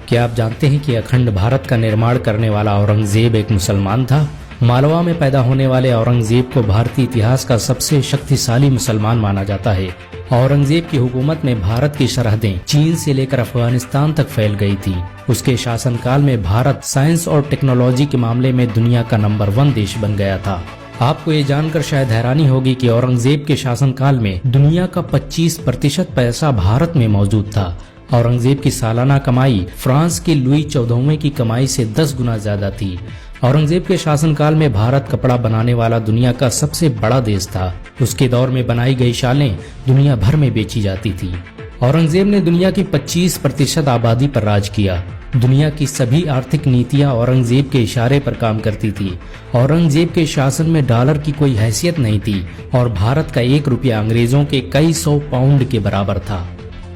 क्या आप जानते हैं कि अखंड भारत का निर्माण करने वाला औरंगजेब एक मुसलमान था? मालवा में पैदा होने वाले औरंगजेब को भारतीय इतिहास का सबसे शक्तिशाली मुसलमान माना जाता है। औरंगजेब की हुकूमत में भारत की सरहदें चीन से लेकर अफगानिस्तान तक फैल गई थी। उसके शासनकाल में भारत साइंस और टेक्नोलॉजी के मामले में दुनिया का नंबर 1 देश बन गया था। आपको ये जानकर शायद हैरानी होगी कि औरंगजेब के शासनकाल में दुनिया का 25% पैसा भारत में मौजूद था। औरंगजेब की सालाना कमाई फ्रांस के लुई 14वें की कमाई से 10 गुना ज्यादा थी। औरंगजेब के शासनकाल में भारत कपड़ा बनाने वाला दुनिया का सबसे बड़ा देश था। उसके दौर में बनाई गई शालें दुनिया भर में बेची जाती थी। औरंगजेब ने दुनिया की 25% आबादी पर राज किया। दुनिया की सभी आर्थिक नीतियां औरंगजेब के इशारे पर काम करती थी। औरंगजेब के शासन में डॉलर की कोई हैसियत नहीं थी और भारत का 1 रुपया अंग्रेजों के कई 100 पाउंड के बराबर था।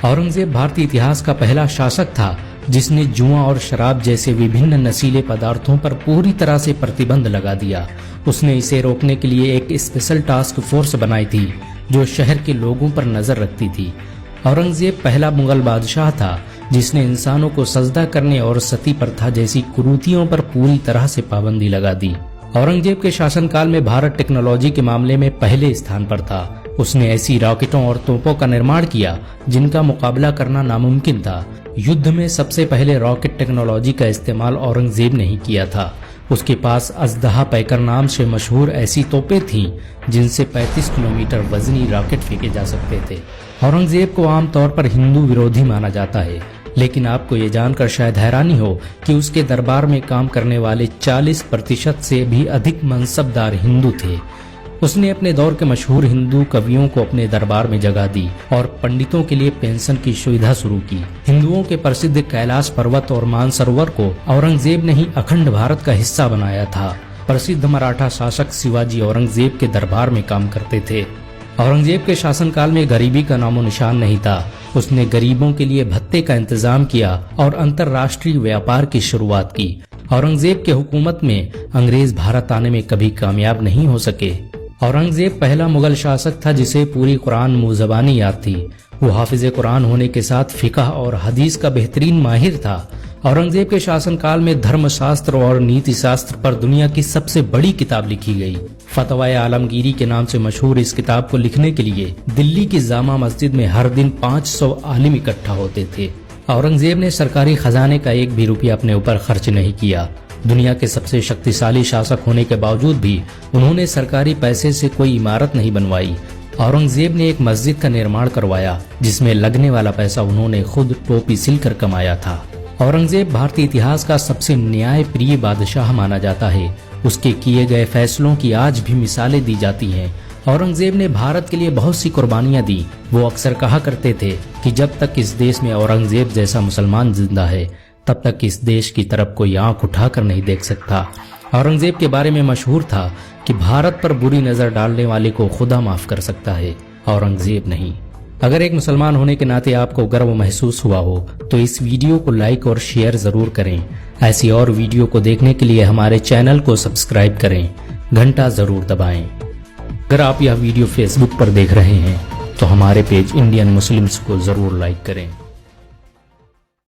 औरंगजेब भारतीय इतिहास का पहला शासक था जिसने जुआ और शराब जैसे विभिन्न नशीले पदार्थों पर पूरी तरह से प्रतिबंध लगा दिया। उसने इसे रोकने के लिए एक स्पेशल टास्क फोर्स बनाई थी जो शहर के लोगों पर नजर रखती थी। औरंगजेब पहला मुगल बादशाह था जिसने इंसानों को सजदा करने और सती प्रथा जैसी कुरीतियों पर पूरी तरह से पाबंदी लगा दी। औरंगजेब के शासनकाल में भारत टेक्नोलॉजी के मामले में पहले स्थान पर था। उसने ऐसी रॉकेटों और तोपों का निर्माण किया जिनका मुकाबला करना नामुमकिन था। युद्ध में सबसे पहले रॉकेट टेक्नोलॉजी का इस्तेमाल औरंगजेब ने ही किया था। उसके पास अजदहा पैकर नाम से मशहूर ऐसी तोपें थीं जिनसे 35 किलोमीटर वजनी रॉकेट फेंके जा सकते थे। औरंगजेब को आमतौर पर हिंदू विरोधी माना जाता है, लेकिन आपको ये जानकर शायद हैरानी हो कि उसके दरबार में काम करने वाले 40% से भी अधिक मनसबदार हिंदू थे। उसने अपने दौर के मशहूर हिंदू कवियों को अपने दरबार में जगह दी और पंडितों के लिए पेंशन की सुविधा शुरू की। हिंदुओं के प्रसिद्ध कैलाश पर्वत और मानसरोवर को औरंगजेब ने ही अखंड भारत का हिस्सा बनाया था। प्रसिद्ध मराठा शासक शिवाजी औरंगजेब के दरबार में काम करते थे। औरंगजेब के शासनकाल में गरीबी का नामो निशान नहीं था। उसने गरीबों के लिए भत्ते का इंतजाम किया और अंतर्राष्ट्रीय व्यापार की शुरुआत की। औरंगजेब के हुकूमत में अंग्रेज भारत आने में कभी कामयाब नहीं हो सके। औरंगजेब पहला मुगल शासक था जिसे पूरी कुरान मुंह ज़बानी याद थी। वो हाफिज कुरान होने के साथ फिक़ह और हदीस का बेहतरीन माहिर था। औरंगजेब के शासनकाल में धर्मशास्त्र और नीति शास्त्र पर दुनिया की सबसे बड़ी किताब लिखी गई। फतवाए आलमगीरी के नाम से मशहूर इस किताब को लिखने के लिए दिल्ली की जामा मस्जिद में हर दिन 500 आलिम इकट्ठा होते थे। औरंगजेब ने सरकारी खजाने का 1 भी रुपया अपने ऊपर खर्च नहीं किया। दुनिया के सबसे शक्तिशाली शासक होने के बावजूद भी उन्होंने सरकारी पैसे से कोई इमारत नहीं बनवाई। औरंगजेब ने एक मस्जिद का निर्माण करवाया जिसमें लगने वाला पैसा उन्होंने खुद टोपी सिलकर कमाया था। औरंगजेब भारतीय इतिहास का सबसे न्याय प्रिय बादशाह माना जाता है। उसके किए गए फैसलों की आज भी मिसालें दी जाती हैं। औरंगजेब ने भारत के लिए बहुत सी कुर्बानियां दी। वो अक्सर कहा करते थे कि जब तक इस देश में औरंगजेब जैसा मुसलमान जिंदा है तब तक इस देश की तरफ कोई आंख उठाकर नहीं देख सकता। औरंगजेब के बारे में मशहूर था कि भारत पर बुरी नजर डालने वाले को खुदा माफ कर सकता है, औरंगजेब नहीं। अगर एक मुसलमान होने के नाते आपको गर्व महसूस हुआ हो तो इस वीडियो को लाइक और शेयर जरूर करें। ऐसी और वीडियो को देखने के लिए हमारे चैनल को सब्सक्राइब करें, घंटा जरूर दबाएं। अगर आप यह वीडियो फेसबुक पर देख रहे हैं तो हमारे पेज इंडियन मुस्लिम्स को जरूर लाइक करें।